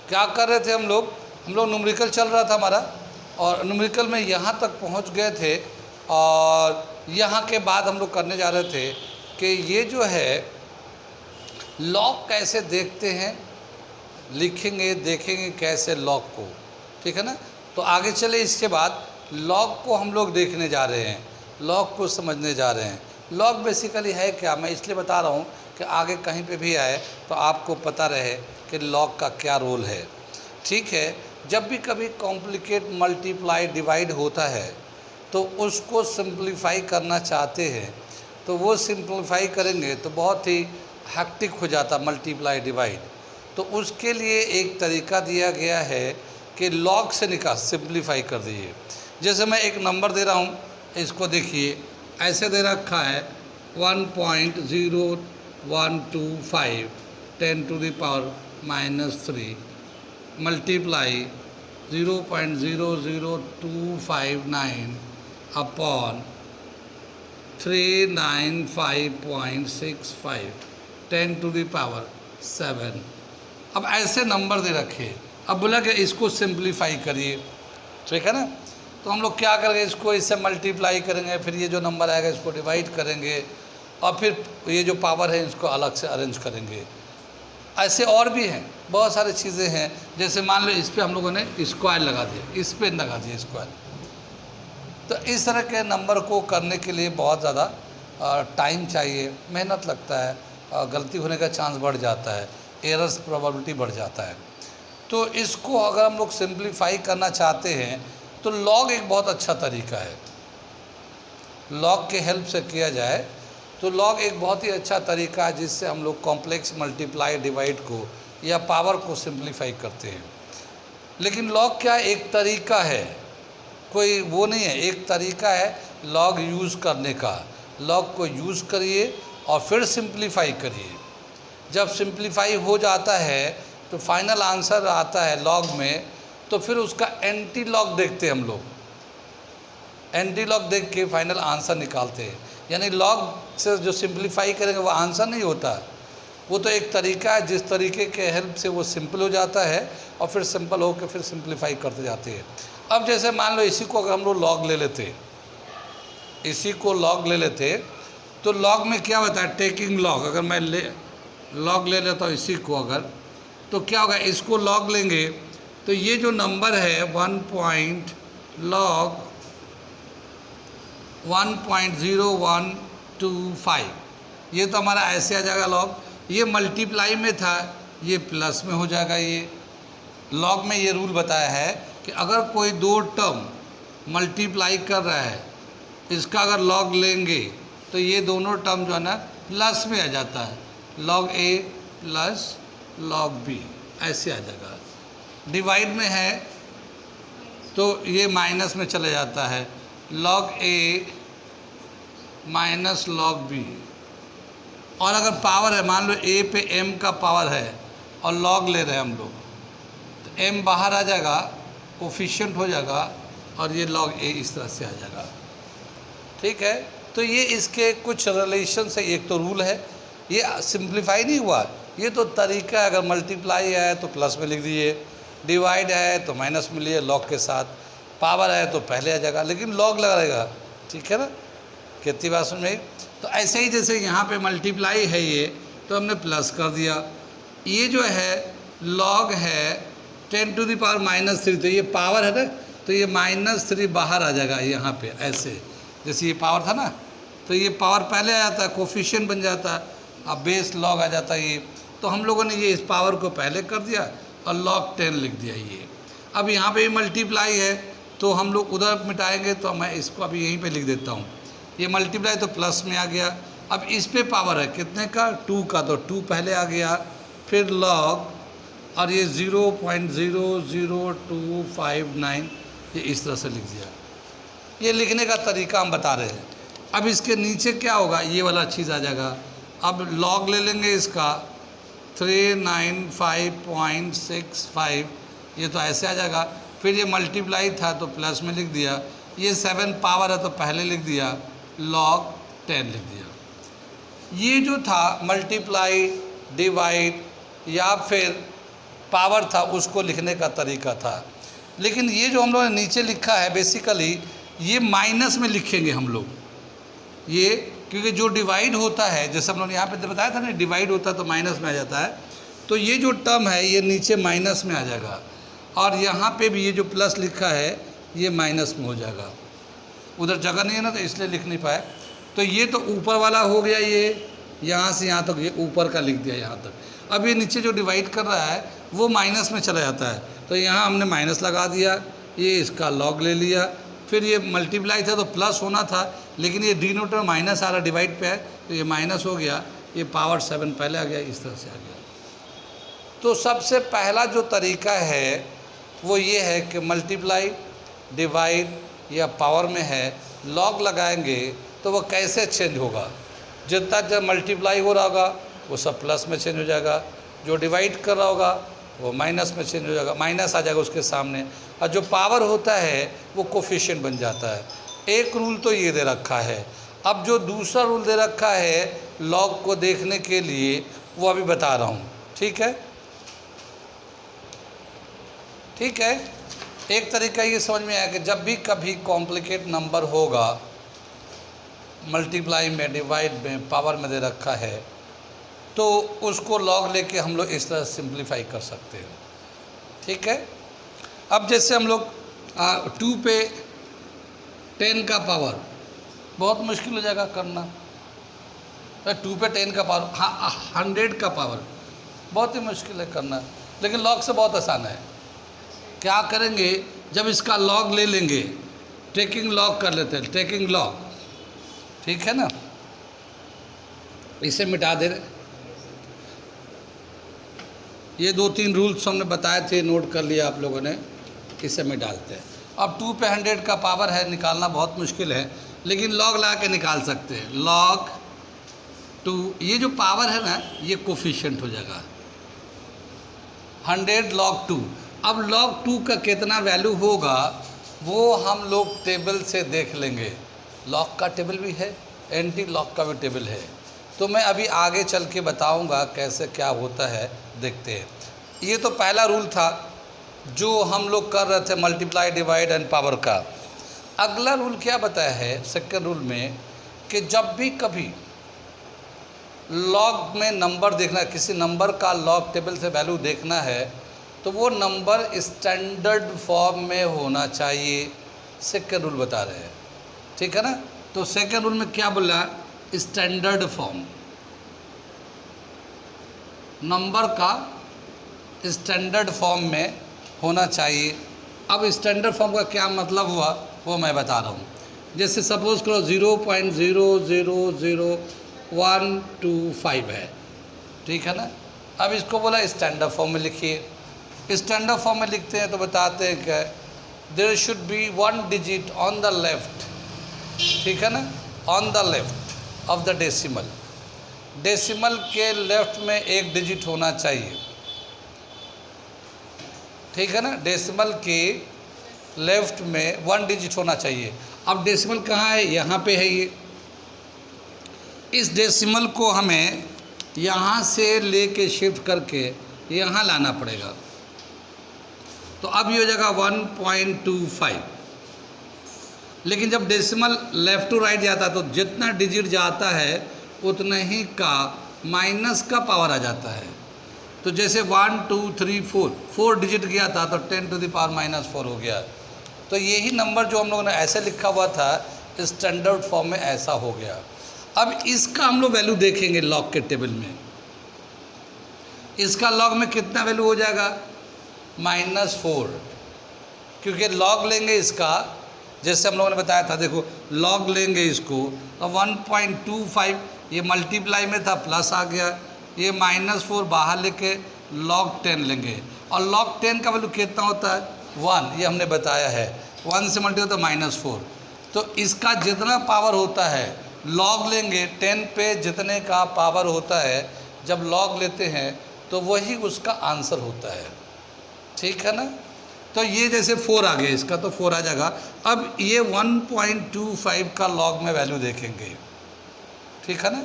क्या कर रहे थे हम लोग न्यूमेरिकल चल रहा था हमारा, और न्यूमेरिकल में यहाँ तक पहुँच गए थे, और यहाँ के बाद हम लोग करने जा रहे थे कि ये जो है लॉग कैसे देखते हैं, लिखेंगे, देखेंगे कैसे लॉग को, ठीक है ना। तो आगे चले, इसके बाद लॉग को हम लोग देखने जा रहे हैं, लॉग को समझने जा रहे हैं। लॉग बेसिकली है क्या, मैं इसलिए बता रहा हूँ कि आगे कहीं पे भी आए तो आपको पता रहे कि लॉग का क्या रोल है, ठीक है। जब भी कभी कॉम्प्लिकेट मल्टीप्लाई डिवाइड होता है तो उसको सिंप्लीफाई करना चाहते हैं, तो वो सिंप्लीफाई करेंगे तो बहुत ही हैक्टिक हो जाता मल्टीप्लाई डिवाइड। तो उसके लिए एक तरीका दिया गया है कि लॉग से निकाल सिंप्लीफाई कर दीजिए। जैसे मैं एक नंबर दे रहा हूँ, इसको देखिए, ऐसे दे रखा है 1.0125 10⁻³ मल्टीप्लाई 0.00259 अपॉन 395.65 10⁻⁷। अब ऐसे नंबर दे रखे, अब बोला कि इसको सिंप्लीफाई करिए, ठीक है ना। तो हम लोग क्या करेंगे, इसको इससे मल्टीप्लाई करेंगे, फिर ये जो नंबर आएगा इसको डिवाइड करेंगे, और फिर ये जो पावर है इसको अलग से अरेंज करेंगे। ऐसे और भी हैं, बहुत सारी चीज़ें हैं। जैसे मान लो इस पर हम लोगों ने स्क्वायर लगा दिया, इस पर लगा दिया स्क्वायर। तो इस तरह के नंबर को करने के लिए बहुत ज़्यादा टाइम चाहिए, मेहनत लगता है, गलती होने का चांस बढ़ जाता है, एरर्स प्रोबेबिलिटी बढ़ जाता है। तो इसको अगर हम लोग सिंप्लीफाई करना चाहते हैं तो लॉग एक बहुत अच्छा तरीका है, लॉग के हेल्प से किया जाए तो लॉग एक बहुत ही अच्छा तरीका है जिससे हम लोग कॉम्प्लेक्स मल्टीप्लाई डिवाइड को या पावर को सिंप्लीफाई करते हैं। लेकिन लॉग क्या एक तरीका है, कोई वो नहीं है, एक तरीका है लॉग यूज़ करने का। लॉग को यूज़ करिए और फिर सिंप्लीफाई करिए। जब सिंप्लीफाई हो जाता है तो फाइनल आंसर आता है लॉग में, तो फिर उसका एंटी लॉग देखते हैं हम लोग, एंटी लॉग देख के फाइनल आंसर निकालते हैं। यानी लॉग से जो सिंप्लीफाई करेंगे वो आंसर नहीं होता, वो तो एक तरीका है जिस तरीके के हेल्प से वो सिंपल हो जाता है, और फिर सिंपल हो के फिर सिंप्लीफाई करते जाते हैं। अब जैसे मान लो इसी को अगर हम लोग लॉग ले लेते, इसी को लॉग ले लेते, तो लॉग में क्या होता है, टेकिंग लॉग, अगर मैं लॉग ले लेता हूँ इसी को अगर, तो क्या होगा, इसको लॉग लेंगे तो ये जो नंबर है 1.0125, ये तो हमारा ऐसे आ जाएगा लॉग। ये मल्टीप्लाई में था, ये प्लस में हो जाएगा। ये लॉग में ये रूल बताया है कि अगर कोई दो टर्म मल्टीप्लाई कर रहा है, इसका अगर लॉग लेंगे तो ये दोनों टर्म जो है ना प्लस में आ जाता है, लॉग ए प्लस लॉग बी ऐसे आ जाएगा। डिवाइड में है तो ये माइनस में चले जाता है, लॉग ए माइनस लॉग बी। और अगर पावर है, मान लो ए पे m का पावर है और लॉग ले रहे हैं हम लोग, तो m बाहर आ जाएगा, कोफिशिएंट हो जाएगा, और ये लॉग ए इस तरह से आ जाएगा, ठीक है। तो ये इसके कुछ रिलेशन से, एक तो रूल है, ये सिंप्लीफाई नहीं हुआ, ये तो तरीका है। अगर मल्टीप्लाई है तो प्लस में लिख दीजिए, डिवाइड है तो माइनस में लिए लॉग के साथ, पावर है तो पहले आ जाएगा, लेकिन लॉग लगेगा, ठीक है ना। कितनी बात समझ में। तो ऐसे ही जैसे यहाँ पे मल्टीप्लाई है ये, तो हमने प्लस कर दिया। ये जो है लॉग है 10⁻⁻3, तो ये पावर है ना, तो ये -3 बाहर आ जाएगा यहाँ पे, ऐसे जैसे ये पावर था ना, तो ये पावर पहले आ जाता है, कोफिशिएंट बन जाता है, अब बेस लॉग आ जाता है ये। तो हम लोगों ने ये इस पावर को पहले कर दिया और log 10 लिख दिया ये। अब यहाँ पे मल्टीप्लाई है तो हम लोग उधर मिटाएंगे, तो मैं इसको अभी यहीं पे लिख देता हूँ। ये मल्टीप्लाई तो प्लस में आ गया। अब इस पे पावर है कितने का, 2 का, तो 2 पहले आ गया, फिर log, और ये 0.00259 ये इस तरह से लिख दिया। ये लिखने का तरीका हम बता रहे हैं। अब इसके नीचे क्या होगा, ये वाला चीज़ आ जाएगा। अब log ले लेंगे इसका 395.65, ये तो ऐसे आ जाएगा। फिर ये मल्टीप्लाई था तो प्लस में लिख दिया, ये 7 पावर है तो पहले लिख दिया, log 10 लिख दिया। ये जो था मल्टीप्लाई, डिवाइड या फिर पावर था उसको लिखने का तरीका था। लेकिन ये जो हम लोगों ने नीचे लिखा है बेसिकली ये माइनस में लिखेंगे हम लोग ये, क्योंकि जो डिवाइड होता है, जैसे हम लोग यहाँ पे बताया था ना, डिवाइड होता है तो माइनस में आ जाता है, तो ये जो टर्म है ये नीचे माइनस में आ जाएगा, और यहाँ पे भी ये जो प्लस लिखा है ये माइनस में हो जाएगा। उधर जगह नहीं है ना तो इसलिए लिख नहीं पाए। तो ये तो ऊपर वाला हो गया, ये यहाँ से यहाँ तक ये ऊपर का लिख दिया यहाँ तक। अब ये नीचे जो डिवाइड कर रहा है वो माइनस में चला जाता है, तो यहाँ हमने माइनस लगा दिया, ये इसका लॉग ले लिया, फिर ये मल्टीप्लाई था तो प्लस होना था, लेकिन ये डिनोटर माइनस आ रहा डिवाइड पे है तो ये माइनस हो गया, ये पावर 7 पहले आ गया, इस तरह से आ गया। तो सबसे पहला जो तरीका है वो ये है कि मल्टीप्लाई, डिवाइड या पावर में है, लॉग लगाएंगे तो वो कैसे चेंज होगा। जितना जब मल्टीप्लाई हो रहा होगा वो सब प्लस में चेंज हो जाएगा, जो डिवाइड कर रहा होगा वो माइनस में चेंज हो जाएगा, माइनस आ जाएगा उसके सामने, और जो पावर होता है वो कोफिशिएंट बन जाता है। एक रूल तो ये दे रखा है। अब जो दूसरा रूल दे रखा है लॉग को देखने के लिए वो अभी बता रहा हूँ, ठीक है। ठीक है, एक तरीका ये समझ में आया कि जब भी कभी कॉम्प्लिकेट नंबर होगा, मल्टीप्लाई में, डिवाइड में, पावर में दे रखा है, तो उसको लॉग लेके हम लोग इस तरह सिंप्लीफाई कर सकते हैं, ठीक है। अब जैसे हम लोग 2 पे 10 का पावर, बहुत मुश्किल हो जाएगा करना, 2 पे 10 का पावर, हाँ 100 का पावर बहुत ही मुश्किल है करना, लेकिन लॉग से बहुत आसान है। क्या करेंगे, जब इसका लॉग ले लेंगे, टेकिंग लॉग कर लेते हैं, टेकिंग लॉग, ठीक है ना, इसे मिटा दे। ये 2-3 रूल्स हमने बताए थे, नोट कर लिया आप लोगों ने, इसे मिटा देते हैं। अब 2 पे 100 का पावर है, निकालना बहुत मुश्किल है, लेकिन लॉग लगा के निकाल सकते हैं। लॉग 2, ये जो पावर है ना ये कोफिशिएंट हो जाएगा, 100 लॉग 2। अब लॉग 2 का कितना वैल्यू होगा वो हम लोग टेबल से देख लेंगे। लॉग का टेबल भी है, एंटी लॉग का भी टेबल है, तो मैं अभी आगे चल के बताऊंगा कैसे क्या होता है, देखते हैं। ये तो पहला रूल था जो हम लोग कर रहे थे, मल्टीप्लाई, डिवाइड एंड पावर का। अगला रूल क्या बताया है सेकंड रूल में, कि जब भी कभी लॉग में नंबर देखना है, किसी नंबर का लॉग टेबल से वैल्यू देखना है, तो वो नंबर स्टैंडर्ड फॉर्म में होना चाहिए, सेकंड रूल बता रहे हैं, ठीक है ना। तो सेकंड रूल में क्या बोला, स्टैंडर्ड फॉर्म, नंबर का स्टैंडर्ड फॉर्म में होना चाहिए। अब स्टैंडर्ड फॉर्म का क्या मतलब हुआ वो मैं बता रहा हूँ। जैसे सपोज करो 0.000125 है, ठीक है ना। अब इसको बोला स्टैंडर्ड फॉर्म में लिखिए। स्टैंडर्ड फॉर्म में लिखते हैं तो बताते हैं कि there should be 1 digit on the left, ठीक है ना, on the left of the decimal, decimal के लेफ्ट में 1 डिजिट होना चाहिए, ठीक है ना, डेसिमल के लेफ्ट में 1 डिजिट होना चाहिए। अब डेसिमल कहाँ है, यहाँ पे है ये। इस डेसिमल को हमें यहाँ से लेके शिफ्ट करके यहाँ लाना पड़ेगा, तो अब ये हो जाएगा 1.25। लेकिन जब डेसिमल लेफ़्ट टू राइट जाता है तो जितना डिजिट जाता है उतना ही का माइनस का पावर आ जाता है। तो जैसे 1 2 3 4 डिजिट गया था तो 10⁻⁻⁴ हो गया। तो यही नंबर जो हम लोगों ने ऐसे लिखा हुआ था स्टैंडर्ड फॉर्म में ऐसा हो गया। अब इसका हम लोग वैल्यू देखेंगे लॉग के टेबल में। इसका लॉग में कितना वैल्यू हो जाएगा, -4, क्योंकि लॉग लेंगे इसका, जैसे हम लोगों ने बताया था, देखो लॉग लेंगे इसको तो 1.25, ये मल्टीप्लाई में था प्लस आ गया, ये -4 बाहर लेके लॉग 10 लेंगे, और लॉग 10 का वैल्यू कितना होता है 1, ये हमने बताया है, 1 से मल्टीप्लाई होता है -4। तो इसका जितना पावर होता है लॉग लेंगे 10 पे जितने का पावर होता है जब लॉग लेते हैं तो वही उसका आंसर होता है, ठीक है ना। तो ये जैसे 4 आ गया इसका तो 4 आ जाएगा। अब ये 1.25 का लॉग में वैल्यू देखेंगे, ठीक है ना।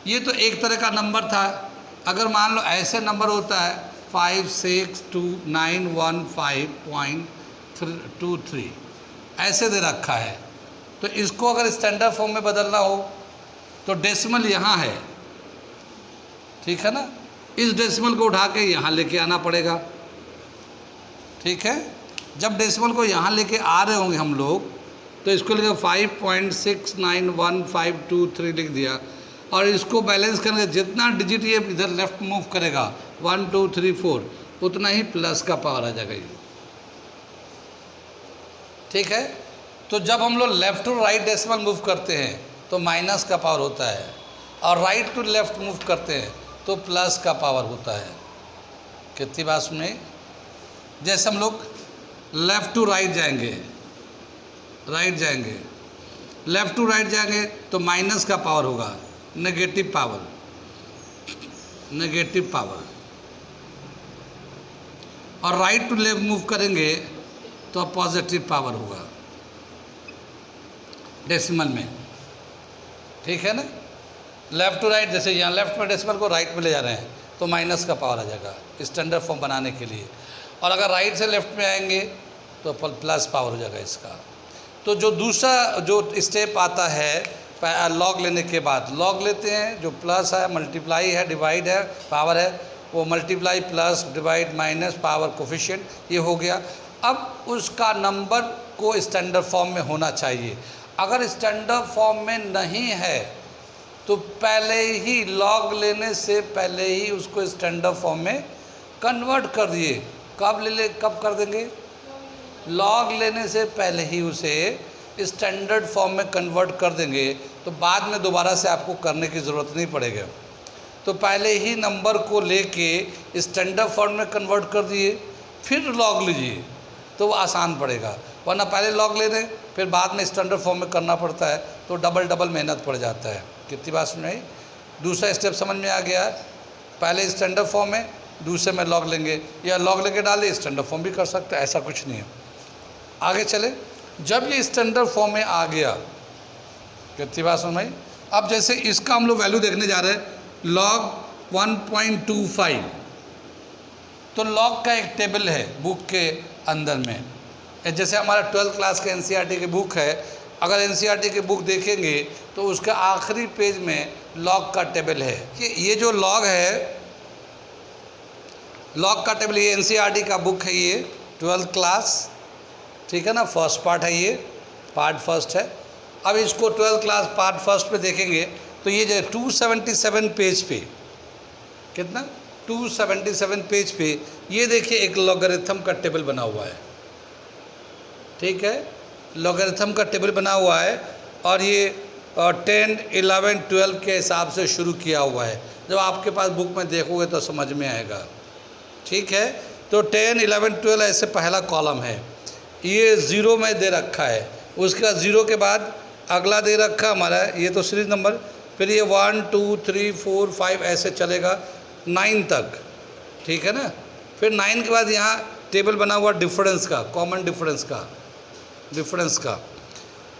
ये तो एक तरह का नंबर था। अगर मान लो ऐसे नंबर होता है 56291.23 ऐसे दे रखा है। तो इसको अगर स्टैंडर्ड फॉर्म में बदलना हो तो डेसिमल यहाँ है, ठीक है ना, इस डेसिमल को उठा के यहाँ लेके आना पड़ेगा, ठीक है। जब डेसिमल को यहाँ लेके आ रहे होंगे हम लोग तो इसको लिखा 5.691523 लिख दिया, और इसको बैलेंस करके जितना डिजिट ये इधर लेफ्ट मूव करेगा 1 2 3 4 उतना ही प्लस का पावर आ जाएगा ये, ठीक है। तो जब हम लोग left to right decimal move करते हैं तो माइनस का पावर होता है, और राइट टू लेफ्ट मूव करते हैं तो प्लस का पावर होता है। कितनी बात सुने, जैसे हम लोग लेफ़्ट टू राइट जाएंगे, लेफ़्ट टू राइट जाएंगे तो माइनस का पावर होगा, नेगेटिव पावर, और राइट टू लेफ्ट मूव करेंगे तो पॉजिटिव पावर होगा डेसिमल में, ठीक है ना। लेफ़्ट टू राइट, जैसे यहाँ लेफ्ट में डेसिमल को राइट में ले जा रहे हैं तो माइनस का पावर आ जाएगा स्टैंडर्ड फॉर्म बनाने के लिए, और अगर राइट से लेफ्ट में आएंगे तो प्लस पावर हो जाएगा इसका। तो जो दूसरा जो स्टेप आता है लॉग लेने के बाद, लॉग लेते हैं, जो प्लस है मल्टीप्लाई है डिवाइड है पावर है, वो multiply plus divide minus power coefficient, ये हो गया। अब उसका नंबर को स्टैंडर्ड फॉर्म में होना चाहिए। अगर स्टैंडर्ड फॉर्म में नहीं है तो पहले ही लॉग लेने से पहले ही उसको स्टैंडर्ड फॉर्म में कन्वर्ट कर दिए। कब कर देंगे? लॉग लेने से पहले ही उसे स्टैंडर्ड फॉर्म में कन्वर्ट कर देंगे, तो बाद में दोबारा से आपको करने की ज़रूरत नहीं पड़ेगा। तो पहले ही नंबर को लेके स्टैंडर्ड फॉर्म में कन्वर्ट कर दिए, फिर लॉग लीजिए तो वो आसान पड़ेगा। वरना पहले लॉग ले दें फिर बाद में स्टैंडर्ड फॉर्म में करना पड़ता है तो डबल मेहनत पड़ जाता है। कितनी बात सुन रही? दूसरा स्टेप समझ में आ गया? पहले स्टैंडर्ड फॉर्म में, दूसरे में लॉग लेंगे, या लॉग लेके डाले स्टैंडर्ड फॉर्म भी कर सकते हैं, ऐसा कुछ नहीं है। आगे चले, जब ये स्टैंडर्ड फॉर्म में आ गया, कितनी बात सुन भाई? अब जैसे इसका हम लोग वैल्यू देखने जा रहे हैं, लॉग 1.25, तो लॉग का एक टेबल है बुक के अंदर में। जैसे हमारा 12th क्लास के एनसीईआरटी की बुक है, अगर एनसीईआरटी की बुक देखेंगे तो उसके आखिरी पेज में लॉग का टेबल है। ये जो लॉग है, लॉग का टेबल, ये एनसीईआरटी का बुक है, ये 12th क्लास, ठीक है ना, फर्स्ट पार्ट है, ये पार्ट फर्स्ट है। अब इसको 12th क्लास पार्ट फर्स्ट पे देखेंगे तो ये जो 277 पेज पे, कितना 277 पेज पे, ये देखिए एक लॉगरिथम का टेबल बना हुआ है, ठीक है, लॉगरिथम का टेबल बना हुआ है, और ये 10, 11, 12 के हिसाब से शुरू किया हुआ है। जब आपके पास बुक में देखोगे तो समझ में आएगा, ठीक है। तो 10, 11, 12 ऐसे पहला कॉलम है, ये 0 में दे रखा है, उसके बाद 0 के बाद अगला दे रखा हमारा, ये तो सीरीज नंबर, फिर ये 1 2 3 4 5 ऐसे चलेगा 9 तक, ठीक है ना। फिर 9 के बाद यहाँ टेबल बना हुआ डिफरेंस का, कॉमन डिफरेंस का।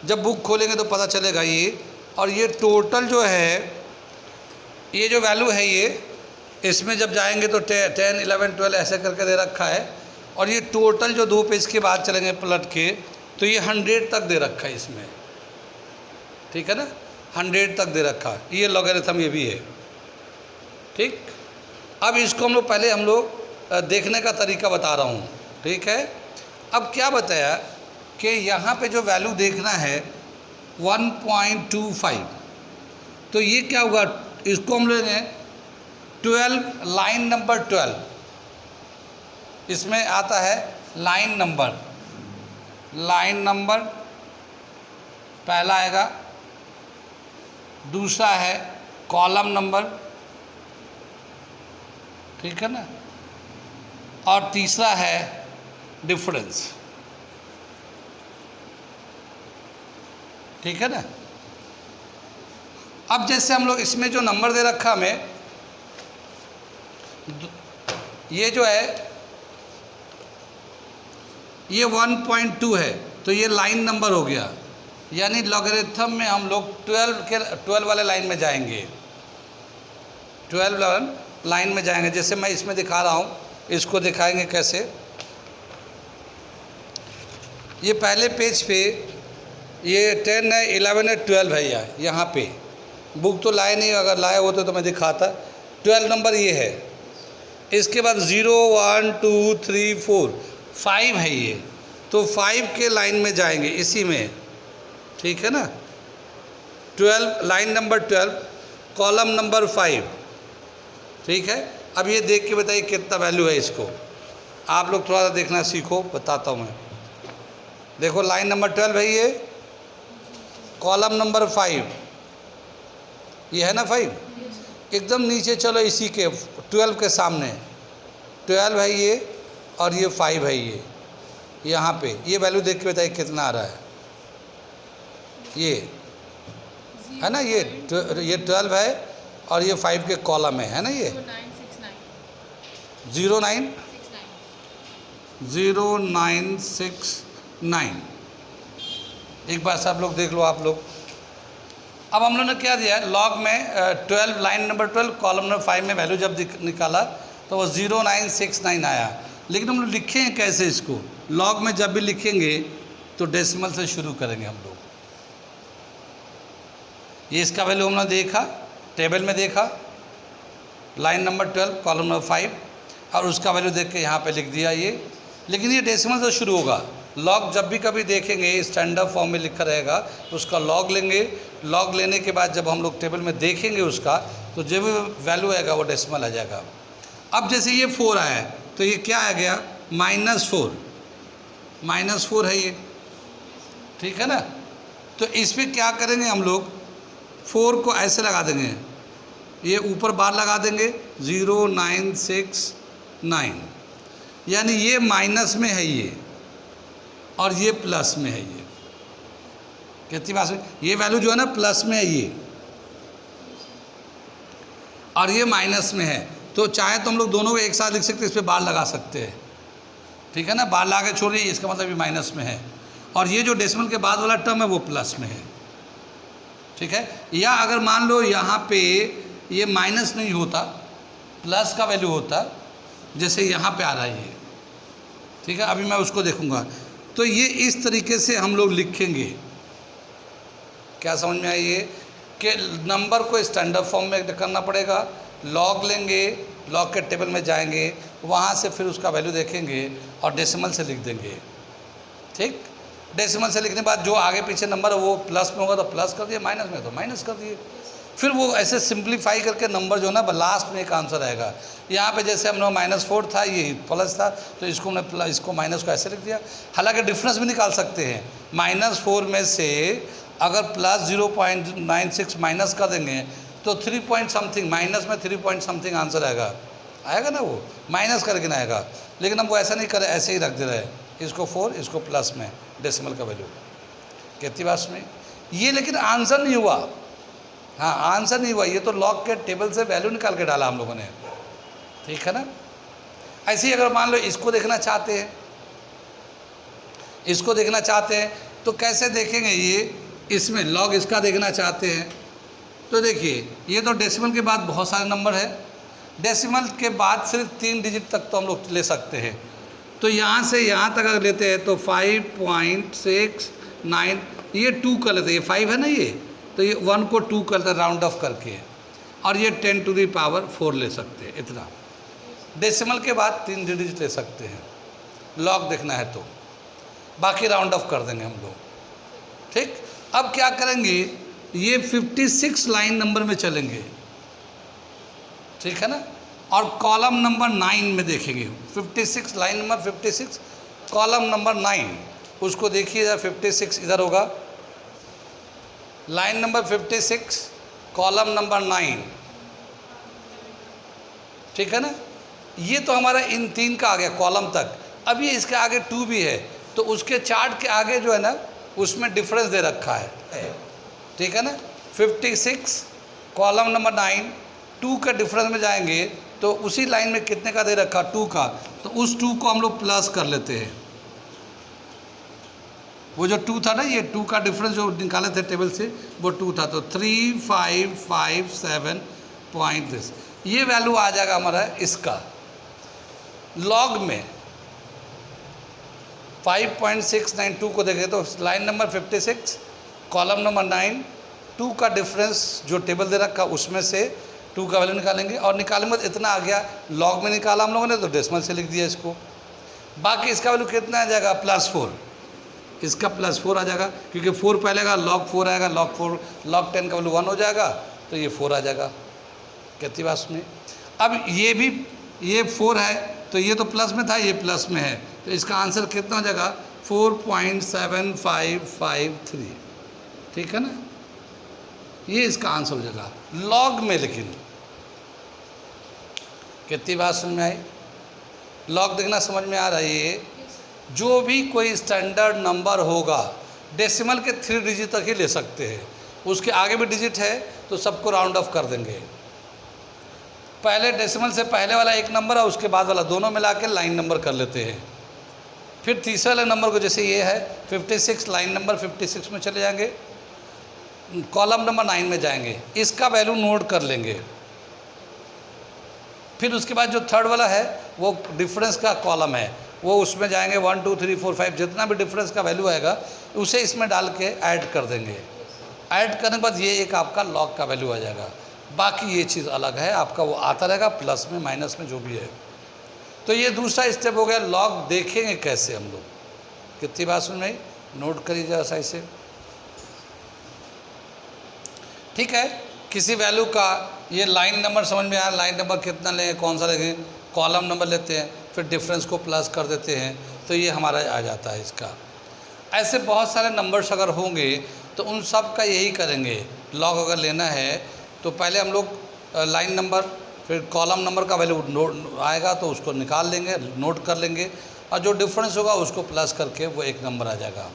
जब बुक खोलेंगे तो पता चलेगा ये, और ये टोटल जो है, ये जो वैल्यू है ये, इसमें जब जाएंगे तो 10, 11, 12 ऐसे करके दे रखा है, और ये टोटल जो 2 पेज के बाद चलेंगे पलट के तो ये 100 तक दे रखा है इसमें, ठीक है ना, 100 तक दे रखा है। ये लॉगरिथम ये भी है, ठीक। अब इसको हम लोग देखने का तरीका बता रहा हूँ, ठीक है। अब क्या बताया कि यहाँ पे जो वैल्यू देखना है 1.25, तो ये क्या होगा, इसको हम लेंगे 12, लाइन नंबर 12, इसमें आता है लाइन नंबर पहला आएगा, दूसरा है कॉलम नंबर, ठीक है ना, और तीसरा है डिफरेंस, ठीक है ना। अब जैसे हम लोग इसमें जो नंबर दे रखा हमें, ये जो है ये 1.2 है, तो ये लाइन नंबर हो गया, यानी लॉगरिथम में हम लोग 12 वाले लाइन में जाएंगे, 12 लाइन में जाएंगे। जैसे मैं इसमें दिखा रहा हूँ, इसको दिखाएंगे कैसे। ये पहले पेज पे ये 10 है, 11 है, 12 है, यहाँ पे बुक तो लाए नहीं, अगर लाए होते तो मैं दिखाता। 12 नंबर ये है, इसके बाद 0 1 2 3 4 5 है ये, तो 5 के लाइन में जाएंगे इसी में, ठीक है ना। 12 लाइन नंबर 12 कॉलम नंबर 5, ठीक है। अब ये देख के बताइए कितना वैल्यू है इसको, आप लोग थोड़ा सा देखना सीखो, बताता हूँ मैं। देखो लाइन नंबर 12 है ये, कॉलम नंबर 5, ये है ना 5, एकदम नीचे चलो इसी के 12 के सामने 12 है ये, और ये 5 है ये, यहाँ पे ये वैल्यू देख के बताइए कितना आ रहा है। ये है ना, ये 12 है और ये 5 के कॉलम है ना, ये 0969। एक बार सब लोग देख लो आप लोग। अब हम लोगों ने क्या दिया है, लॉग में 12 लाइन नंबर 12 कॉलम नंबर 5 में वैल्यू जब निकाला तो वो 0969 आया। लेकिन हम लोग लिखें कैसे इसको, लॉग में जब भी लिखेंगे तो डेसिमल से शुरू करेंगे हम लोग। ये इसका वैल्यू हमने देखा, टेबल में देखा, लाइन नंबर 12 कॉलम नंबर 5, और उसका वैल्यू देख के यहाँ पे लिख दिया ये। लेकिन ये डेसिमल से शुरू होगा। लॉग जब भी कभी देखेंगे स्टैंडर्ड फॉर्म में लिखा रहेगा तो उसका लॉग लेंगे, लॉग लेने के बाद जब हम लोग टेबल में देखेंगे उसका, तो जो भी वैल्यू आएगा वो डेसिमल आ जाएगा। अब जैसे ये 4 आया तो ये क्या आ गया, -4 है ये, ठीक है ना। तो इस पर क्या करेंगे हम लोग, 4 को ऐसे लगा देंगे, ये ऊपर बार लगा देंगे 0969, यानी ये माइनस में है ये और ये प्लस में है ये। कितनी बात है, ये वैल्यू जो है ना प्लस में है ये और ये माइनस में है। तो चाहे तो हम लोग दोनों को एक साथ लिख सकते हैं, इस पर बार लगा सकते हैं, ठीक है ना। बार लगा के छोड़िए, इसका मतलब ये माइनस में है और ये जो डेसिमल के बाद वाला टर्म है वो प्लस में है, ठीक है। या अगर मान लो यहाँ पे ये माइनस नहीं होता, प्लस का वैल्यू होता, जैसे यहाँ पे आ रहा है ये, ठीक है। अभी मैं उसको देखूँगा। तो ये इस तरीके से हम लोग लिखेंगे। क्या समझ में आई ये, कि नंबर को स्टैंडर्ड फॉर्म में करना पड़ेगा, लॉग लेंगे, लॉग के टेबल में जाएंगे, वहाँ से फिर उसका वैल्यू देखेंगे और डेसिमल से लिख देंगे, ठीक। डेसिमल से लिखने के बाद जो आगे पीछे नंबर है वो प्लस में होगा तो प्लस कर दिए, माइनस में तो माइनस कर दिए। फिर वो ऐसे सिंप्लीफाई करके नंबर जो है ना लास्ट में एक आंसर आएगा। यहाँ पे जैसे हम लोग -4 था, ये प्लस था, तो इसको हमने इसको माइनस को ऐसे लिख दिया। हालांकि डिफरेंस भी निकाल सकते हैं, -4 में से अगर प्लस 0.96 माइनस कर देंगे तो 3 पॉइंट समथिंग, माइनस में 3 पॉइंट समथिंग आंसर आएगा ना, वो माइनस करके ना आएगा। लेकिन हम वो ऐसा नहीं करें, ऐसे ही रख दे रहे हैं, इसको 4 इसको प्लस में डेसिमल का वैल्यू। कितनी बात में ये, लेकिन आंसर नहीं हुआ। हाँ, आंसर नहीं हुआ, ये तो लॉग के टेबल से वैल्यू निकाल के डाला हम लोगों ने, ठीक है ना। ऐसे ही अगर मान लो इसको देखना चाहते हैं, इसको देखना चाहते हैं तो कैसे देखेंगे ये, इसमें लॉग इसका देखना चाहते हैं तो देखिए, ये तो डेसिमल के बाद बहुत सारे नंबर है, डेसिमल के बाद सिर्फ 3 डिजिट तक तो हम लोग ले सकते हैं। तो यहाँ से यहाँ तक अगर लेते हैं तो 5.69, ये 2 कर लेते हैं, ये 5 है ना ये, तो ये 1 को 2 करते हैं राउंड ऑफ करके, और ये 10⁴ ले सकते हैं इतना। डेसिमल के बाद 3 डिजिट ले सकते हैं, लॉग देखना है तो, बाकी राउंड ऑफ कर देंगे हम लोग, ठीक। अब क्या करेंगे, ये 56 लाइन नंबर में चलेंगे, ठीक है ना, और कॉलम नंबर 9 में देखेंगे। 56 लाइन नंबर 56 कॉलम नंबर 9, उसको देखिए, 56 इधर होगा, लाइन नंबर 56 कॉलम नंबर 9, ठीक है ना। ये तो हमारा इन 3 का आ गया कॉलम तक। अब ये इसके आगे 2 भी है, तो उसके चार्ट के आगे जो है ना उसमें डिफरेंस दे रखा है, ठीक है ना। 56 कॉलम नंबर 9 2 का डिफरेंस में जाएंगे तो उसी लाइन में कितने का दे रखा, 2 का, तो उस 2 को हम लोग प्लस कर लेते हैं। वो जो 2 था ना, ये 2 का डिफरेंस जो निकाले थे टेबल से, वो 2 था, तो 3557 पॉइंट, ये वैल्यू आ जाएगा हमारा इसका, लॉग में 5.692 को देखें तो लाइन नंबर 56 कॉलम नंबर 9 2 का डिफरेंस जो टेबल दे रखा उसमें से 2 का वैल्यू निकालेंगे, और निकालने में इतना आ गया, लॉग में निकाला हम लोगों ने तो डेसिमल से लिख दिया इसको। बाकी इसका वैल्यू कितना आ जाएगा, +4, इसका +4 आ जाएगा, क्योंकि 4 पहले का लॉग 4 आएगा, लॉग 10 का वैल्यू 1 हो जाएगा, तो ये 4 आ जाएगा। कितनी बात सुनिए। अब ये भी ये 4 है तो ये तो प्लस में था, ये प्लस में है, तो इसका आंसर कितना हो जाएगा 4.7553, ठीक है ना, ये इसका आंसर हो जाएगा लॉग में। लेकिन कितनी बात समझ में आई, लॉग देखना समझ में आ रहा है। ये जो भी कोई स्टैंडर्ड नंबर होगा डेसिमल के 3 डिजिट तक ही ले सकते हैं, उसके आगे भी डिजिट है तो सबको राउंड ऑफ कर देंगे। पहले डेसिमल से पहले वाला एक नंबर है, उसके बाद वाला दोनों मिला के लाइन नंबर कर लेते हैं। फिर तीसरे वाले नंबर को, जैसे ये है 56, लाइन नंबर 56 में चले जाएंगे, कॉलम नंबर 9 में जाएंगे, इसका वैल्यू नोट कर लेंगे। फिर उसके बाद जो थर्ड वाला है वो डिफरेंस का कॉलम है, वो उसमें जाएंगे 1 2 3 4 5 जितना भी डिफरेंस का वैल्यू आएगा उसे इसमें डाल के ऐड कर देंगे। ऐड करने के बाद ये एक आपका लॉग का वैल्यू आ जाएगा। बाकी ये चीज़ अलग है, आपका वो आता रहेगा प्लस में माइनस में जो भी है। तो ये दूसरा स्टेप हो गया। लॉग देखेंगे कैसे हम लोग, कितनी बात सुन रही, नोट करिए जरा सही से, ठीक है। किसी वैल्यू का ये लाइन नंबर समझ में आया, लाइन नंबर कितना लेंगे, कौन सा लेंगे, कॉलम नंबर लेते हैं, फिर डिफरेंस को प्लस कर देते हैं, तो ये हमारा आ जाता है इसका। ऐसे बहुत सारे नंबर्स अगर होंगे तो उन सब का यही करेंगे। लॉग अगर लेना है तो पहले हम लोग लाइन नंबर फिर कॉलम नंबर का वैल्यू नोट आएगा तो उसको निकाल लेंगे, नोट कर लेंगे, और जो डिफरेंस होगा उसको प्लस करके वो एक नंबर आ जाएगा।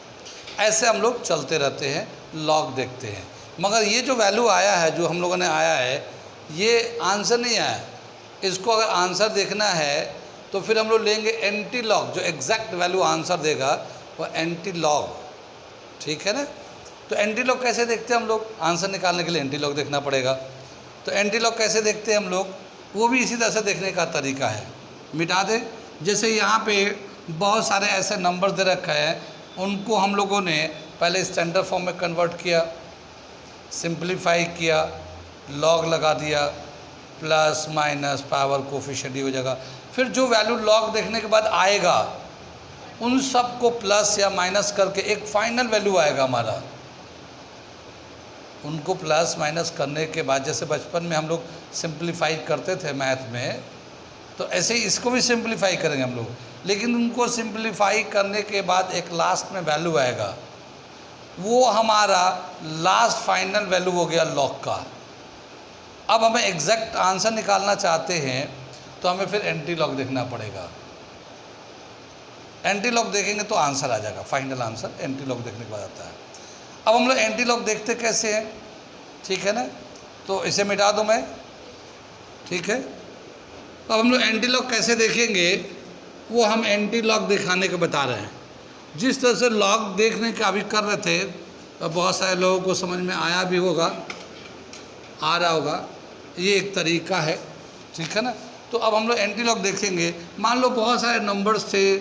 ऐसे हम लोग चलते रहते हैं, लॉग देखते हैं। मगर ये जो वैल्यू आया है, जो हम लोगों ने आया है, ये आंसर नहीं आया। इसको अगर आंसर देखना है तो फिर हम लोग लेंगे एंटी लॉग, जो एग्जैक्ट वैल्यू आंसर देगा वो एंटी लॉग, ठीक है ना। तो एंटी लॉग कैसे देखते हैं हम लोग, आंसर निकालने के लिए एंटी लॉग देखना पड़ेगा। तो एंटी लॉग कैसे देखते हैं हम लोग, वो भी इसी तरह से देखने का तरीका है। मिटा दे, जैसे यहाँ पे बहुत सारे ऐसे नंबर दे रखा है, उनको हम लोगों ने पहले स्टैंडर्ड फॉर्म में कन्वर्ट किया, सिंप्लीफाई किया, लॉग लगा दिया, प्लस माइनस पावर कोफिशिएंट हो जाएगा। फिर जो वैल्यू लॉग देखने के बाद आएगा उन सब को प्लस या माइनस करके एक फाइनल वैल्यू आएगा हमारा। उनको प्लस माइनस करने के बाद, जैसे बचपन में हम लोग सिंप्लीफाई करते थे मैथ में, तो ऐसे ही इसको भी सिंप्लीफाई करेंगे हम लोग, लेकिन उनको सिंप्लीफाई करने के बाद एक लास्ट में वैल्यू आएगा, वो हमारा लास्ट फाइनल वैल्यू हो गया लॉग का। अब हमें एग्जैक्ट आंसर निकालना चाहते हैं तो हमें फिर एंटी लॉग देखना पड़ेगा। एंटी लॉग देखेंगे तो आंसर आ जाएगा, फाइनल आंसर एंटी लॉग देखने के बाद आता है। अब हम लोग एंटी लॉग देखते कैसे हैं, ठीक है ना, तो इसे मिटा दूं मैं, ठीक है। अब हम लोग एंटी लॉग कैसे देखेंगे वो हम एंटी लॉग दिखाने को बता रहे हैं। जिस तरह से लॉग देखने का अभी कर रहे थे, तो बहुत सारे लोगों को समझ में आया भी होगा, आ रहा होगा, ये एक तरीका है, ठीक है ना। तो अब हम लोग एंटी लॉग देखेंगे। मान लो बहुत सारे नंबर्स थे,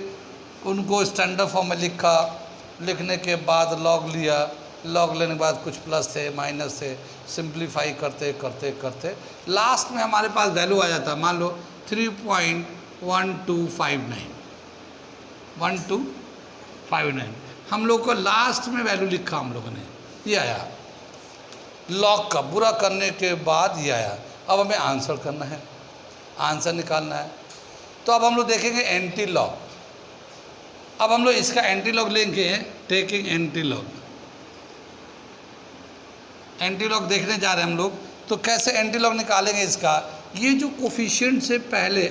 उनको स्टैंडर्ड फॉर्म में लिखा, लिखने के बाद लॉग लिया, लॉग लेने के बाद कुछ प्लस थे माइनस थे, सिंप्लीफाई करते करते करते लास्ट में हमारे पास वैल्यू आ जाता है, मान लो 3.1259 हम लोग को लास्ट में वैल्यू लिखा हम लोगों ने, ये आया लॉग का, पूरा करने के बाद ये आया। अब हमें आंसर करना है, आंसर निकालना है। तो अब हम लोग देखेंगे एंटी लॉग। अब हम लोग इसका एंटी लॉग लेंगे, taking anti log. Anti log देखने जा रहे हैं हम लोग, तो कैसे एंटी लॉग निकालेंगे इसका। ये जो कोफिशिएंट से पहले,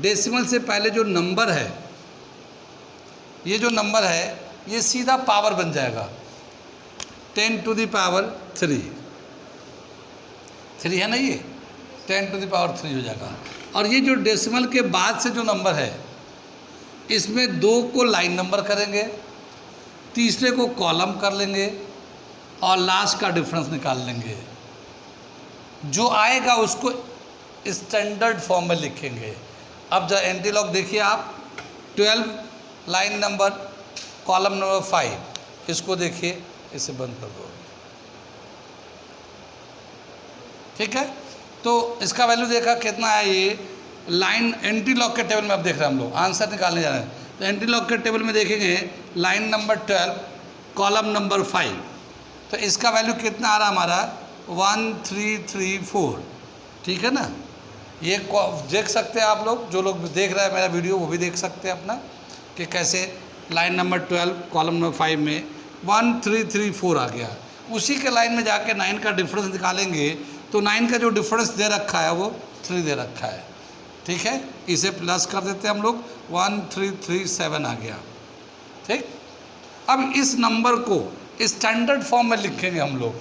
डेसिमल से पहले जो नंबर है, ये जो नंबर है ये सीधा पावर बन जाएगा 10 to the power 3 है ना, ये 10 to the power 3 हो जाएगा। और ये जो डेसिमल के बाद से जो नंबर है, इसमें 2 को लाइन नंबर करेंगे, तीसरे को कॉलम कर लेंगे और लास्ट का डिफरेंस निकाल लेंगे। जो आएगा उसको स्टैंडर्ड फॉर्म में लिखेंगे। अब जरा एंटी लॉग देखिए आप, 12 लाइन नंबर कॉलम नंबर 5, इसको देखिए, इसे बंद कर दो। ठीक है, तो इसका वैल्यू देखा कितना है, ये लाइन एंटी लॉग के टेबल में अब देख रहे हैं हम लोग, आंसर निकालने जा रहे हैं। तो एंटी लॉग के टेबल में देखेंगे लाइन नंबर 12 कॉलम नंबर 5, तो इसका वैल्यू कितना आ रहा हमारा 1334। ठीक है ना, ये देख सकते हैं आप लोग, जो लोग देख रहे हैं मेरा वीडियो वो भी देख सकते हैं अपना, कि कैसे लाइन नंबर 12 कॉलम नंबर 5 में 1334 आ गया। उसी के लाइन में जाके 9 का डिफरेंस निकालेंगे तो 9 का जो डिफरेंस दे रखा है वो 3 दे रखा है। ठीक है, इसे प्लस कर देते हैं हम लोग, 1337 आ गया। ठीक, अब इस नंबर को स्टैंडर्ड फॉर्म में लिखेंगे हम लोग,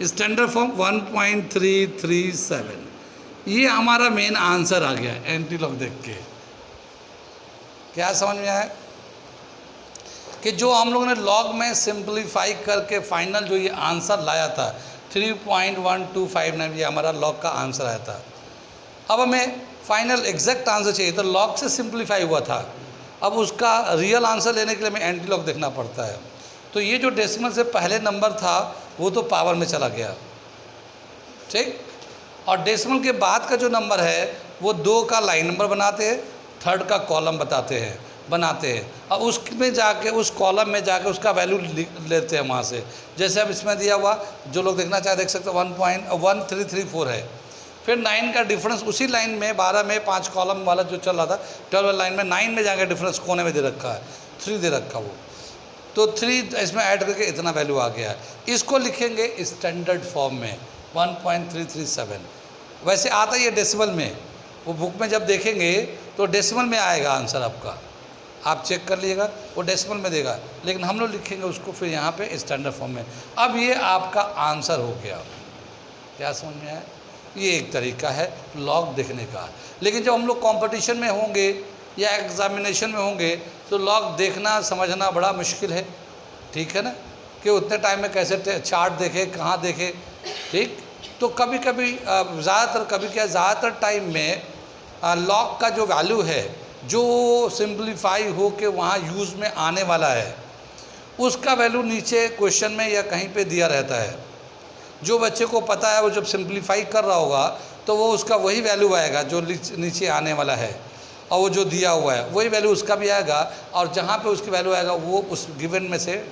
स्टैंडर्ड फॉर्म 1.337, ये हमारा मेन आंसर आ गया एंटी लॉग देख के। क्या समझ में आया कि जो हम लोगों ने लॉग में सिंप्लीफाई करके फाइनल जो ये आंसर लाया था 3.1259, ये हमारा लॉग का आंसर आया था। अब हमें फाइनल एग्जैक्ट आंसर चाहिए, तो लॉग से सिंप्लीफाई हुआ था, अब उसका रियल आंसर लेने के लिए हमें एंटी लॉग देखना पड़ता है। तो ये जो डेसिमल से पहले नंबर था वो तो पावर में चला गया। ठीक, और डेसिमल के बाद का जो नंबर है वो 2 का लाइन नंबर बनाते हैं, 3rd का कॉलम बनाते हैं, और उसमें जाके उस कॉलम में जाके उसका वैल्यू लेते हैं वहाँ से। जैसे अब इसमें दिया हुआ, जो लोग देखना चाहे देख सकते हैं, 1.1334 है। फिर 9 का डिफरेंस उसी लाइन में 12 में 5 कॉलम वाला जो चल रहा था 12 लाइन में 9 में जाके डिफरेंस कोने में दे रखा है, 3 दे रखा वो, तो 3 इसमें ऐड करके इतना वैल्यू आ गया है। इसको लिखेंगे स्टैंडर्ड फॉर्म में 1.337। वैसे आता ही है डेसिमल में, वो बुक में जब देखेंगे तो डेसिमल में आएगा आंसर आपका, आप चेक कर लीजिएगा, वो डेसिमल में देगा, लेकिन हम लोग लिखेंगे उसको फिर यहाँ पे स्टैंडर्ड फॉर्म में। अब ये आपका आंसर हो गया। क्या समझ में आया? ये एक तरीका है लॉग देखने का। लेकिन जब हम लोग कंपटीशन में होंगे या एग्जामिनेशन में होंगे तो लॉग देखना समझना बड़ा मुश्किल है। ठीक है ना, कि उतने टाइम में कैसे चार्ट देखे, कहाँ देखे। ठीक, तो कभी कभी ज़्यादातर टाइम में लॉग का जो वैल्यू है जो सिंप्लीफाई हो के वहाँ यूज़ में आने वाला है उसका वैल्यू नीचे क्वेश्चन में या कहीं पे दिया रहता है। जो बच्चे को पता है वो जब सिंप्लीफाई कर रहा होगा तो वो उसका वही वैल्यू आएगा जो नीचे आने वाला है, और वो जो दिया हुआ है वही वैल्यू उसका भी आएगा, और जहाँ पे उसकी वैल्यू आएगा वो उस गिवन में से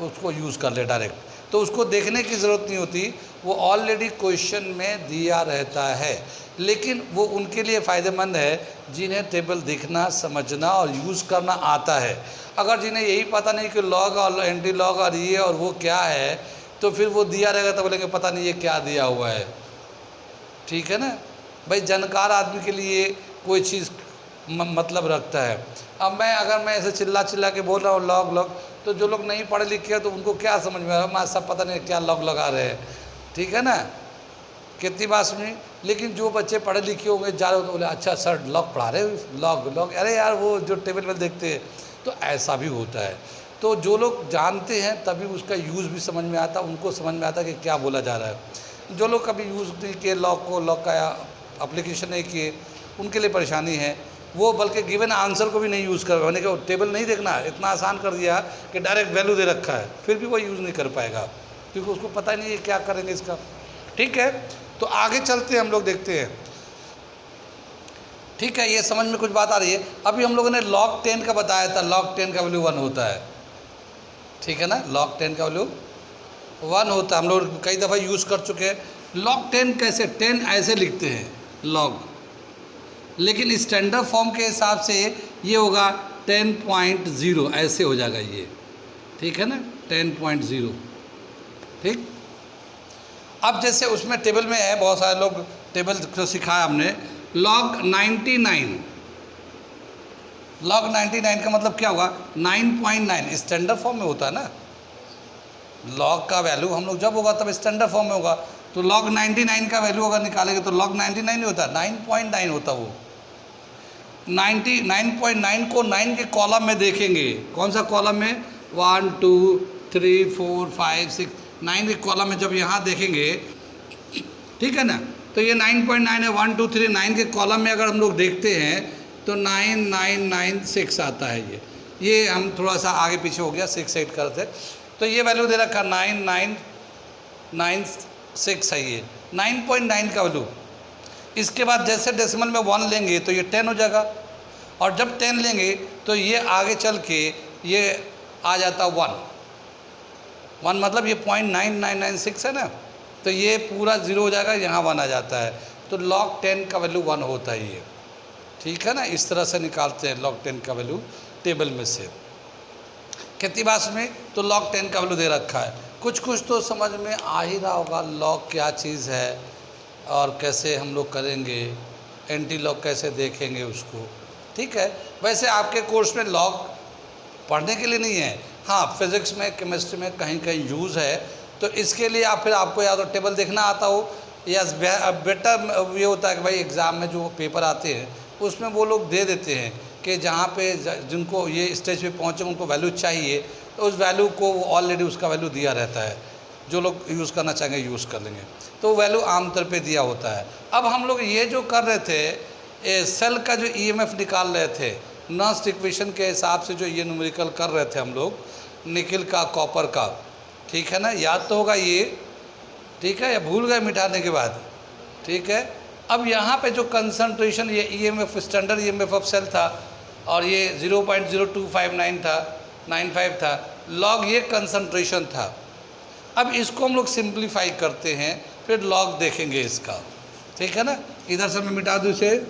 उसको यूज़ कर ले डायरेक्ट, तो उसको देखने की ज़रूरत नहीं होती, वो ऑलरेडी क्वेश्चन में दिया रहता है। लेकिन वो उनके लिए फ़ायदेमंद है जिन्हें टेबल देखना, समझना और यूज़ करना आता है। अगर जिन्हें यही पता नहीं कि लॉग और एंटी लॉग और ये और वो क्या है, तो फिर वो दिया रहेगा तो बोलेंगे पता नहीं ये क्या दिया हुआ है। ठीक है ना भाई, जानकार आदमी के लिए कोई चीज़ मतलब रखता है। अब अगर मैं ऐसे चिल्ला के बोल रहा हूँ लॉग, तो जो लोग नहीं पढ़े लिखे हैं तो उनको क्या समझ में आ रहा, सब पता नहीं क्या लॉग लगा रहे हैं। ठीक है ना, कितनी बात सुनी। लेकिन जो बच्चे पढ़े लिखे होंगे जा रहे हो तो बोले अच्छा सर लॉग पढ़ा रहे हो, लॉग अरे यार वो जो टेबल में देखते हैं, तो ऐसा भी होता है। तो जो लोग जानते हैं तभी उसका यूज़ भी समझ में आता, उनको समझ में आता कि क्या बोला जा रहा है। जो लोग कभी यूज़ नहीं किए लॉग का एप्लीकेशन नहीं किए, उनके लिए परेशानी है। वो बल्कि गिवन आंसर को भी नहीं यूज़ कर, मैंने कहा टेबल नहीं देखना, इतना आसान कर दिया कि डायरेक्ट वैल्यू दे रखा है, फिर भी वो यूज़ नहीं कर पाएगा क्योंकि उसको पता ही नहीं है क्या करेंगे इसका। ठीक है, तो आगे चलते हैं, हम लोग देखते हैं। ठीक है, ये समझ में कुछ बात आ रही है। अभी हम लोगों ने log 10 का बताया था, log 10 का वैल्यू 1 होता है। ठीक है ना, log 10 का वैल्यू 1 होता है, हम लोग कई दफ़ा यूज़ कर चुके हैं। log 10 कैसे, 10 ऐसे लिखते हैं log, लेकिन स्टैंडर्ड फॉर्म के हिसाब से ये होगा 10.0, ऐसे हो जाएगा ये। ठीक है ना, 10.0। ठीक, अब जैसे उसमें टेबल में है, बहुत सारे लोग टेबल को सिखाया हमने, log 99, log 99 का मतलब क्या होगा, 9.9 स्टैंडर्ड फॉर्म में होता है ना। log का वैल्यू हम लोग जब होगा तब स्टैंडर्ड फॉर्म में होगा, तो log 99 का वैल्यू अगर निकालेंगे तो log 99 नहीं होता, 9.9 होता। वो 9.9 को 9 के कॉलम में देखेंगे, कौन सा कॉलम में, 1 2 3 4 5 6 9 के कॉलम में जब यहाँ देखेंगे, ठीक है ना, तो ये 9.9 है, 1 2 3 9 के कॉलम में अगर हम लोग देखते हैं तो 9996 आता है ये हम थोड़ा सा आगे पीछे हो गया, 6 8 करते। तो ये वैल्यू दे रखा 9996 है ये 9.9 का वैल्यू। इसके बाद जैसे डेसिमल में 1 लेंगे तो ये 10 हो जाएगा, और जब 10 लेंगे तो ये आगे चल के ये आ जाता 1 मतलब ये 0.9996 है ना, तो ये पूरा 0 हो जाएगा, यहाँ 1 आ जाता है। तो log 10 का वैल्यू 1 होता है ये, ठीक है ना। इस तरह से निकालते हैं log 10 का वैल्यू टेबल में से। कितनी बात में तो log 10 का वैल्यू दे रखा है। कुछ तो समझ में आ ही रहा होगा log क्या चीज़ है और कैसे हम लोग करेंगे, एंटी लॉग कैसे देखेंगे उसको, ठीक है। वैसे आपके कोर्स में log पढ़ने के लिए नहीं है, हाँ फिज़िक्स में केमिस्ट्री में कहीं कहीं यूज़ है, तो इसके लिए आप फिर आपको या तो टेबल देखना आता हो, या बेटर ये होता है कि भाई एग्ज़ाम में जो पेपर आते हैं उसमें वो लोग दे देते हैं कि जहाँ पे जिनको ये स्टेज पे पहुँचे उनको वैल्यू चाहिए, तो उस वैल्यू को ऑलरेडी उसका वैल्यू दिया रहता है, जो लोग यूज़ करना चाहेंगे यूज़ कर लेंगे, तो वैल्यू आमतौर पे दिया होता है। अब हम लोग ये जो कर रहे थे सेल का जो ईएमएफ निकाल रहे थे नर्स्ट इक्वेशन के हिसाब से, जो ये न्यूमेरिकल कर रहे थे हम लोग निकल का कॉपर का, ठीक है ना, याद तो होगा ये, ठीक है, या भूल गए मिटाने के बाद, ठीक है। अब यहाँ पे जो कंसंट्रेशन ये EMF standard EMF of cell था और ये 0.0259 था 95 था, लॉग ये कंसंट्रेशन था। अब इसको हम लोग सिंप्लीफाई करते हैं, फिर लॉग देखेंगे इसका, ठीक है ना। इधर से मैं मिटा दूँ इसे,